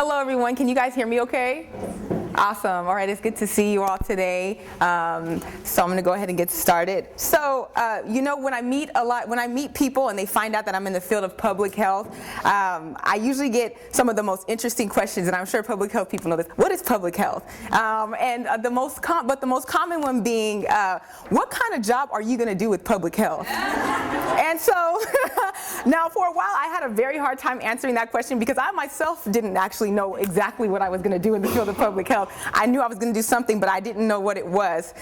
Hello everyone, can you guys hear me okay? Awesome. All right, it's good to see you all today. So I'm going to go ahead and get started. So, you know, when I meet people and they find out that I'm in the field of public health, I usually get some of the most interesting questions, and I'm sure public health people know this. What is public health? And the most common one being, what kind of job are you going to do with public health? And so, now for a while I had a very hard time answering that question because I myself didn't actually know exactly what I was going to do in the field of public health. I knew I was going to do something, but I didn't know what it was.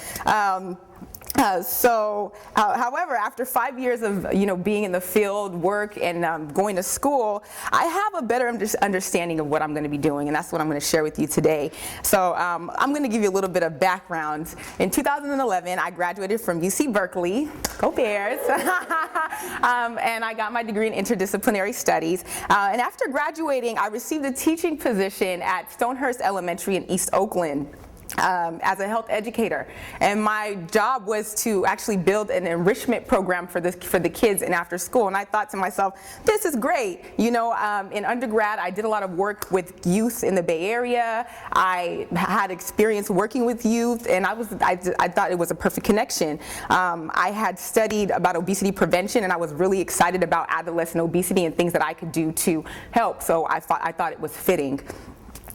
However, after 5 years of being in the field, work, and going to school, I have a better understanding of what I'm going to be doing, and that's what I'm going to share with you today. So I'm going to give you a little bit of background. In 2011, I graduated from UC Berkeley. Go Bears! And I got my degree in interdisciplinary studies. And after graduating, I received a teaching position at Stonehurst Elementary in East Oakland. As a health educator, and my job was to actually build an enrichment program for the kids in after school. And I thought to myself, this is great. In undergrad, I did a lot of work with youth in the Bay Area. I had experience working with youth, and I thought it was a perfect connection. I had studied about obesity prevention, and I was really excited about adolescent obesity and things that I could do to help. So I thought it was fitting.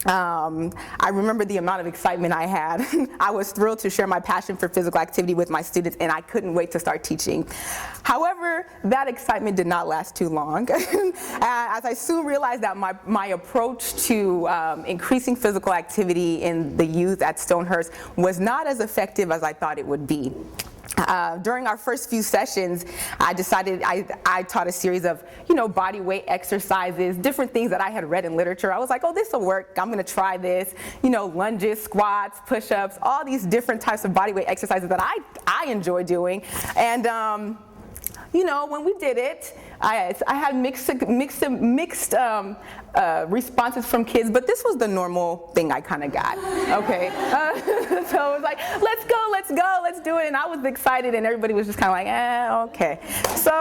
I remember the amount of excitement I had. I was thrilled to share my passion for physical activity with my students, and I couldn't wait to start teaching. However, that excitement did not last too long, as I soon realized that my approach to increasing physical activity in the youth at Stonehurst was not as effective as I thought it would be. During our first few sessions, I decided I taught a series of, body weight exercises, different things that I had read in literature. I was like, oh, this will work. I'm going to try this. Lunges, squats, push-ups, all these different types of body weight exercises that I enjoy doing. And, when we did it, I had mixed responses from kids, but this was the normal thing I kind of got, okay? So it was like, let's go, let's do it, and I was excited, and everybody was just kind of like, okay. So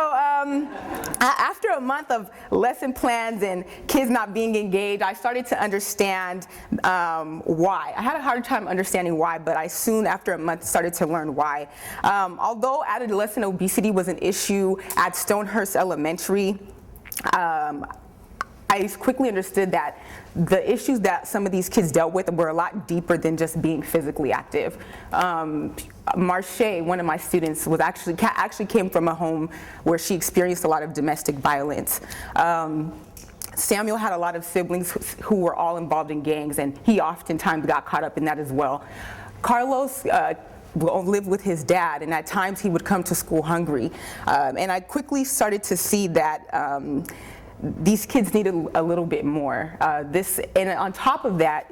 after a month of lesson plans and kids not being engaged, I started to understand why. I had a hard time understanding why, but I soon, after a month, started to learn why. Although adolescent obesity was an issue at Stonehurst Elementary, I quickly understood that the issues that some of these kids dealt with were a lot deeper than just being physically active. Marche, one of my students, was actually came from a home where she experienced a lot of domestic violence. Samuel had a lot of siblings who were all involved in gangs, and he oftentimes got caught up in that as well. Carlos lived with his dad, and at times he would come to school hungry. And I quickly started to see that these kids needed a little bit more. And on top of that,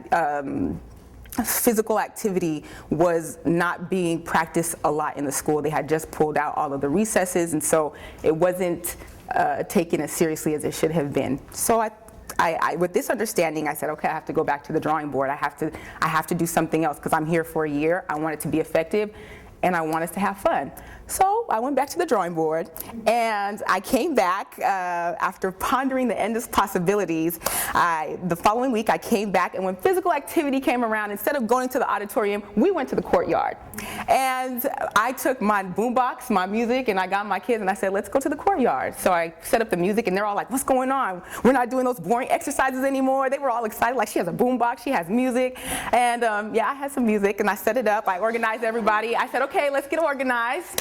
physical activity was not being practiced a lot in the school. They had just pulled out all of the recesses, and so it wasn't taken as seriously as it should have been. So I with this understanding, I said, okay, I have to go back to the drawing board. I have to do something else because I'm here for a year. I want it to be effective, and I want us to have fun. So I went back to the drawing board, and I came back after pondering the endless possibilities. The following week I came back, and when physical activity came around, instead of going to the auditorium, we went to the courtyard. And I took my boombox, my music, and I got my kids, and I said, let's go to the courtyard. So I set up the music, and they're all like, what's going on? We're not doing those boring exercises anymore. They were all excited, like she has a boombox, she has music. And yeah, I had some music, and I set it up. I organized everybody. I said, okay, let's get organized.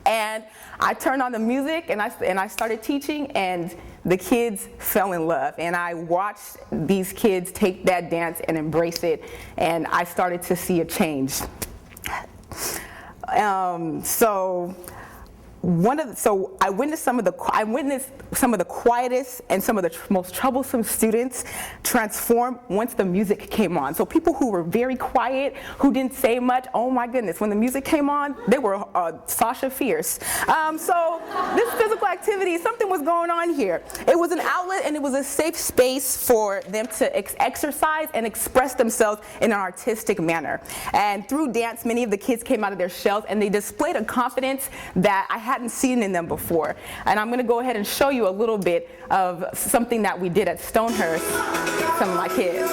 And I turned on the music, and I started teaching, and the kids fell in love. And I watched these kids take that dance and embrace it, and I started to see a change. I witnessed some of the quietest and some of the most troublesome students transform once the music came on. So people who were very quiet, who didn't say much, oh my goodness, when the music came on, they were Sasha Fierce. So this physical activity, something was going on here. It was an outlet, and it was a safe space for them to exercise and express themselves in an artistic manner. And through dance, many of the kids came out of their shells, and they displayed a confidence that I had hadn't seen in them before. And I'm going to go ahead and show you a little bit of something that we did at Stonehurst, some of my kids.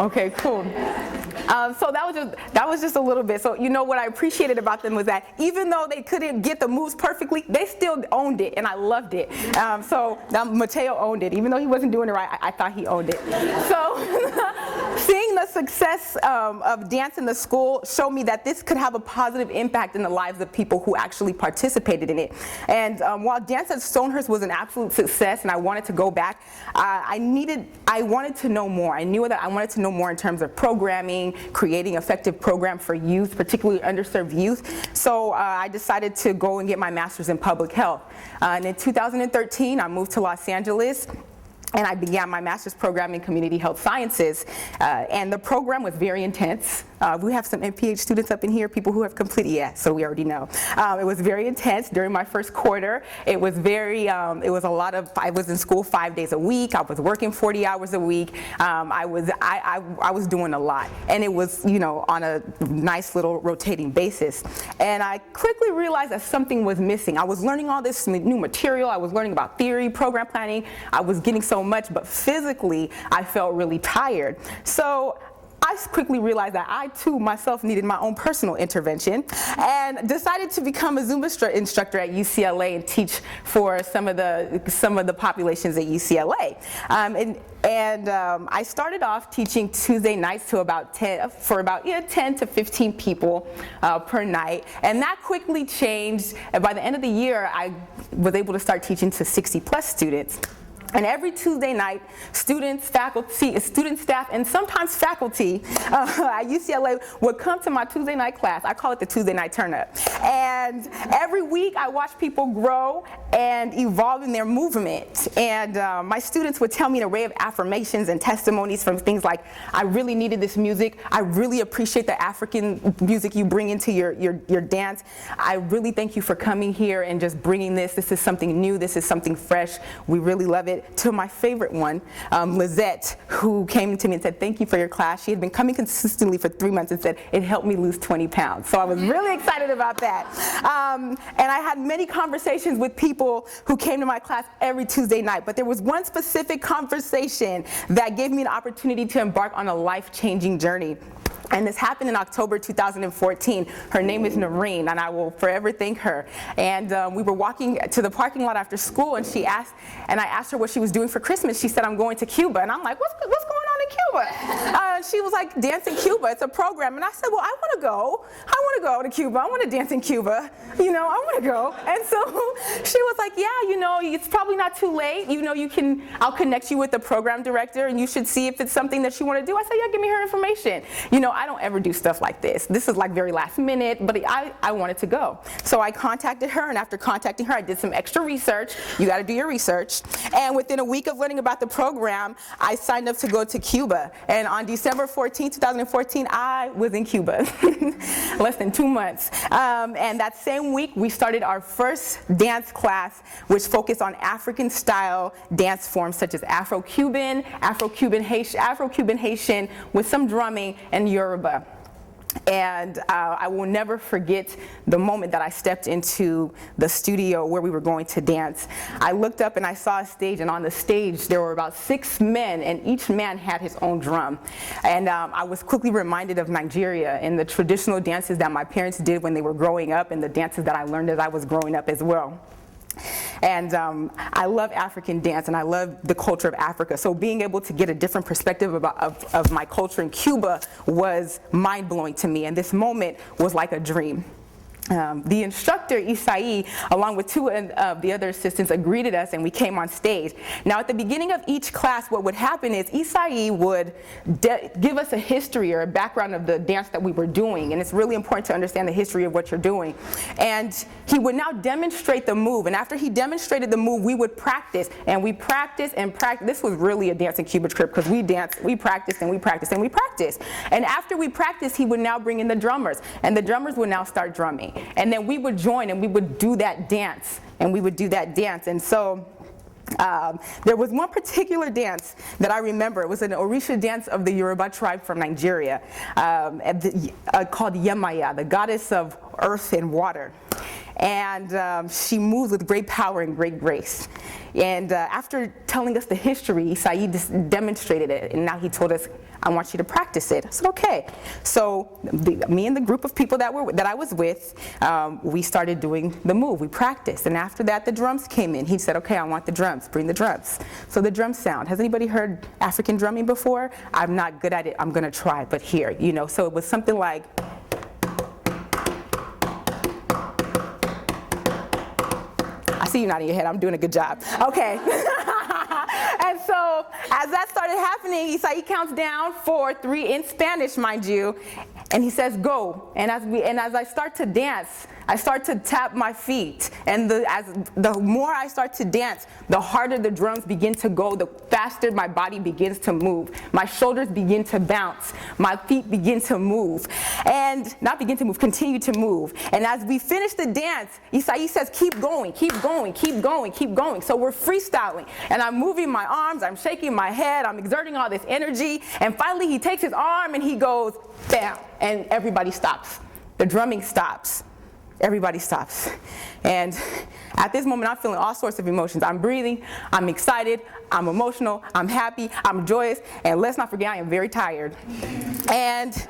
Okay, cool. So that was just a little bit. So you know what I appreciated about them was that even though they couldn't get the moves perfectly, they still owned it, and I loved it. So Mateo owned it, even though he wasn't doing it right. I thought he owned it. So seeing the success of dance in the school showed me that this could have a positive impact in the lives of people who actually participated in it. And while dance at Stonehurst was an absolute success, and I wanted to go back, I wanted to know more. I knew that I wanted to know more in terms of programming, creating effective program for youth, particularly underserved youth. So I decided to go and get my master's in public health. And in 2013, I moved to Los Angeles, and I began my master's program in community health sciences. And the program was very intense. We have some MPH students up in here, people who have completed, yeah, so we already know. It was very intense during my first quarter. It was I was in school 5 days a week. I was working 40 hours a week. I was doing a lot. And it was, on a nice little rotating basis. And I quickly realized that something was missing. I was learning all this new material. I was learning about theory, program planning. I was getting so much, but physically, I felt really tired. So I quickly realized that I too myself needed my own personal intervention, and decided to become a Zumba instructor at UCLA and teach for some of the populations at UCLA. I started off teaching Tuesday nights to about 10 to 15 people per night, and that quickly changed. And by the end of the year, I was able to start teaching to 60 plus students. And every Tuesday night, students, staff, and sometimes faculty at UCLA would come to my Tuesday night class. I call it the Tuesday night turn-up. And every week, I watched people grow and evolve in their movement. And my students would tell me an array of affirmations and testimonies from things like, I really needed this music. I really appreciate the African music you bring into your dance. I really thank you for coming here and just bringing this. This is something new. This is something fresh. We really love it. To my favorite one, Lizette, who came to me and said, thank you for your class. She had been coming consistently for 3 months and said, it helped me lose 20 pounds. So I was really excited about that. And I had many conversations with people who came to my class every Tuesday night, but there was one specific conversation that gave me an opportunity to embark on a life-changing journey. And this happened in October 2014. Her name is Noreen, and I will forever thank her. And we were walking to the parking lot after school, and I asked her what she was doing for Christmas. She said, I'm going to Cuba. And I'm like, what's going on in Cuba? She was like, Dance in Cuba, it's a program. And I said, well, I want to go. I want to go to Cuba. I want to dance in Cuba. I want to go. And so she was like, yeah, it's probably not too late. I'll connect you with the program director, and you should see if it's something that you want to do. I said, yeah, give me her information. I don't ever do stuff like this. This is like very last minute, but I wanted to go. So I contacted her, and after contacting her, I did some extra research. You got to do your research. And within a week of learning about the program, I signed up to go to Cuba. And on December 14, 2014, I was in Cuba, less than 2 months. And that same week, we started our first dance class, which focused on African-style dance forms such as Afro-Cuban, Afro-Cuban Haitian, with some drumming, and Yoruba. And I will never forget the moment that I stepped into the studio where we were going to dance. I looked up and I saw a stage, and on the stage there were about 6 men, and each man had his own drum. And I was quickly reminded of Nigeria and the traditional dances that my parents did when they were growing up, and the dances that I learned as I was growing up as well. And I love African dance, and I love the culture of Africa. So being able to get a different perspective of my culture in Cuba was mind-blowing to me, and this moment was like a dream. the instructor, Isai, along with two of the other assistants, greeted us and we came on stage. Now at the beginning of each class, what would happen is Isai would give us a history or a background of the dance that we were doing, and it's really important to understand the history of what you're doing. And he would now demonstrate the move, and after he demonstrated the move, we would practice, and we practiced and practiced. This was really a dance in Cuba trip because we danced, we practiced and we practiced and we practiced. And after we practiced, he would now bring in the drummers, and the drummers would now start drumming. And then we would join and we would do that dance, and we would do that dance. And so there was one particular dance that I remember. It was an Orisha dance of the Yoruba tribe from Nigeria, called Yemaya, the goddess of earth and water. And she moves with great power and great grace. And after telling us the history, Saeed demonstrated it, and now he told us, I want you to practice it. I said, okay. So me and the group of people that I was with, we started doing the move. We practiced, and after that, the drums came in. He said, okay, I want the drums. Bring the drums. So the drum sound. Has anybody heard African drumming before? I'm not good at it. I'm gonna try, but here, you know. So it was something like. I see you nodding your head. I'm doing a good job. Okay. And so as that started happening, Isai counts down 4, 3 in Spanish, mind you, and he says go. And as I start to dance, I start to tap my feet, and the more I start to dance, the harder the drums begin to go, the faster my body begins to move. My shoulders begin to bounce, my feet begin to move, and not begin to move, continue to move. And as we finish the dance, Isai says, keep going, keep going, keep going, keep going. So we're freestyling, and I'm moving my arms, I'm shaking my head, I'm exerting all this energy, and finally he takes his arm and he goes, bam, and everybody stops. The drumming stops. Everybody stops. And at this moment, I'm feeling all sorts of emotions. I'm breathing, I'm excited, I'm emotional, I'm happy, I'm joyous, and let's not forget I am very tired. And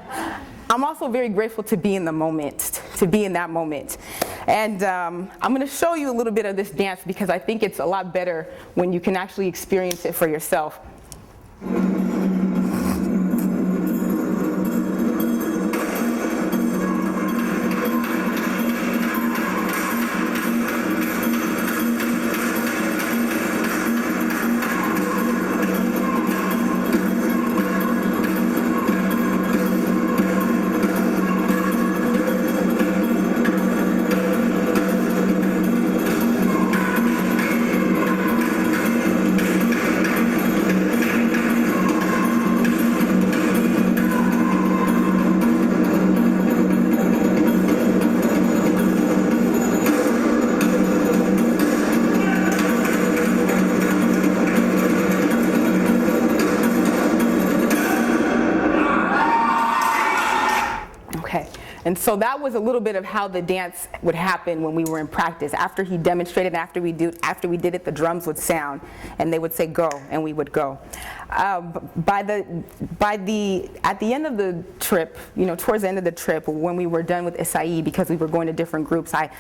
I'm also very grateful to be in the moment, to be in that moment. And I'm gonna show you a little bit of this dance because I think it's a lot better when you can actually experience it for yourself. And so that was a little bit of how the dance would happen when we were in practice. After he demonstrated, after we did it, the drums would sound, and they would say go, and we would go. At the end of the trip, you know, towards the end of the trip, when we were done with Isai, because we were going to different groups, I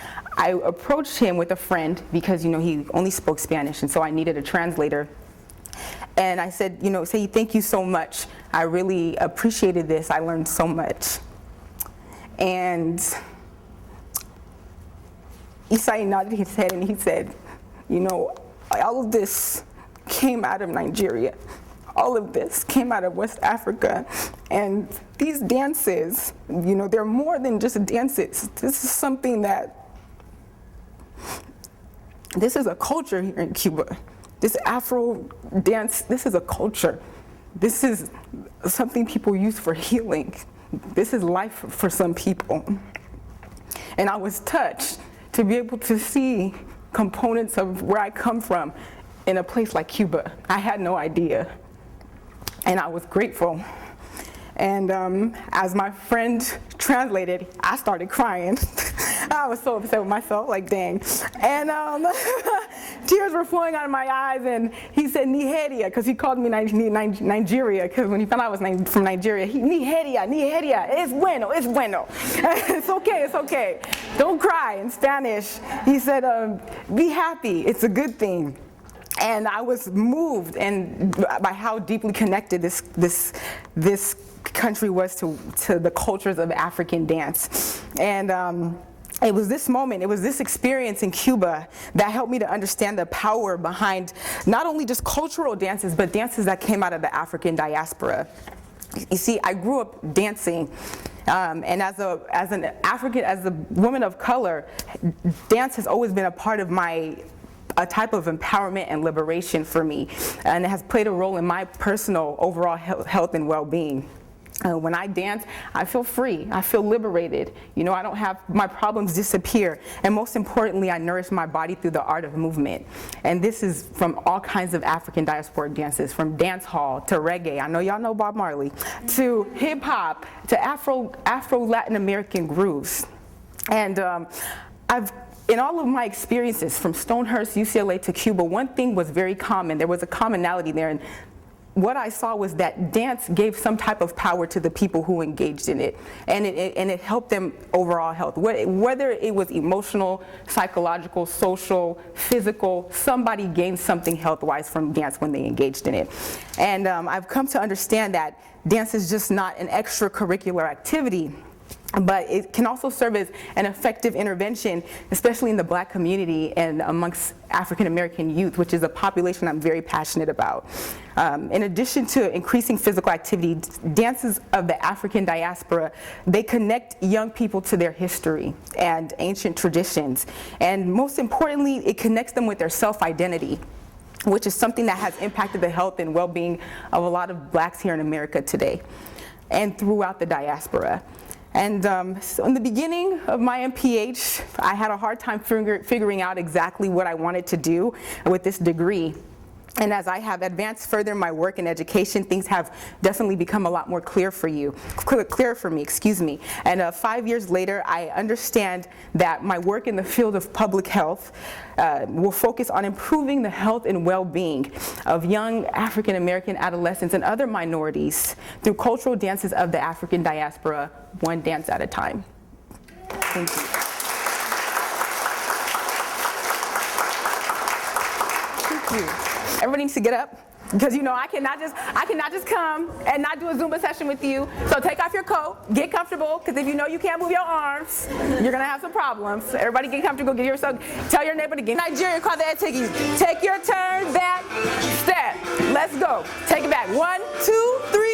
approached him with a friend because, you know, he only spoke Spanish, and so I needed a translator. And I said, you know, Say, thank you so much. I really appreciated this. I learned so much. And Isai nodded his head and he said, you know, all of this came out of Nigeria. All of this came out of West Africa. And these dances, you know, they're more than just dances. This is something this is a culture here in Cuba. This Afro dance, this is a culture. This is something people use for healing. This is life for some people. And I was touched to be able to see components of where I come from in a place like Cuba. I had no idea. And I was grateful. And as my friend translated, I started crying. I was so upset with myself, like dang. And tears were flowing out of my eyes, and he said Nigeria, because he called me Nigeria, because when he found out I was from Nigeria, Nigeria, es bueno, es bueno. It's okay, it's okay. Don't cry in Spanish. He said, be happy, it's a good thing. And I was moved by how deeply connected this country was to the cultures of African dance. And it was this moment, it was this experience in Cuba that helped me to understand the power behind not only just cultural dances, but dances that came out of the African diaspora. You see, I grew up dancing, and as a woman of color, dance has always been a part of a type of empowerment and liberation for me, and it has played a role in my personal overall health and well-being. When I dance, I feel free, I feel liberated. You know, I don't have, my problems disappear. And most importantly, I nourish my body through the art of movement. And this is from all kinds of African diasporic dances, from dance hall to reggae, I know y'all know Bob Marley, to hip hop, to Afro Latin American grooves. And in all of my experiences, from Stonehurst, UCLA to Cuba, one thing was very common. There was a commonality there. And what I saw was that dance gave some type of power to the people who engaged in it, and it helped them overall health. Whether it was emotional, psychological, social, physical, somebody gained something health-wise from dance when they engaged in it. And I've come to understand that dance is just not an extracurricular activity, but it can also serve as an effective intervention, especially in the Black community and amongst African American youth, which is a population I'm very passionate about. In addition to increasing physical activity, dances of the African diaspora, they connect young people to their history and ancient traditions. And most importantly, it connects them with their self-identity, which is something that has impacted the health and well-being of a lot of Blacks here in America today and throughout the diaspora. And so in the beginning of my MPH, I had a hard time figuring out exactly what I wanted to do with this degree. And as I have advanced further in my work in education, things have definitely become a lot more clear for me, excuse me. And 5 years later, I understand that my work in the field of public health will focus on improving the health and well-being of young African American adolescents and other minorities through cultural dances of the African diaspora, one dance at a time. Thank you. Thank you. Everybody needs to get up, because you know I cannot just come and not do a Zumba session with you. So take off your coat, get comfortable, because if you know you can't move your arms, you're gonna have some problems. Everybody get comfortable, give yourself, tell your neighbor to get Nigeria, call the Etigis. Take your turn, back, step. Let's go. Take it back. 1, 2, 3.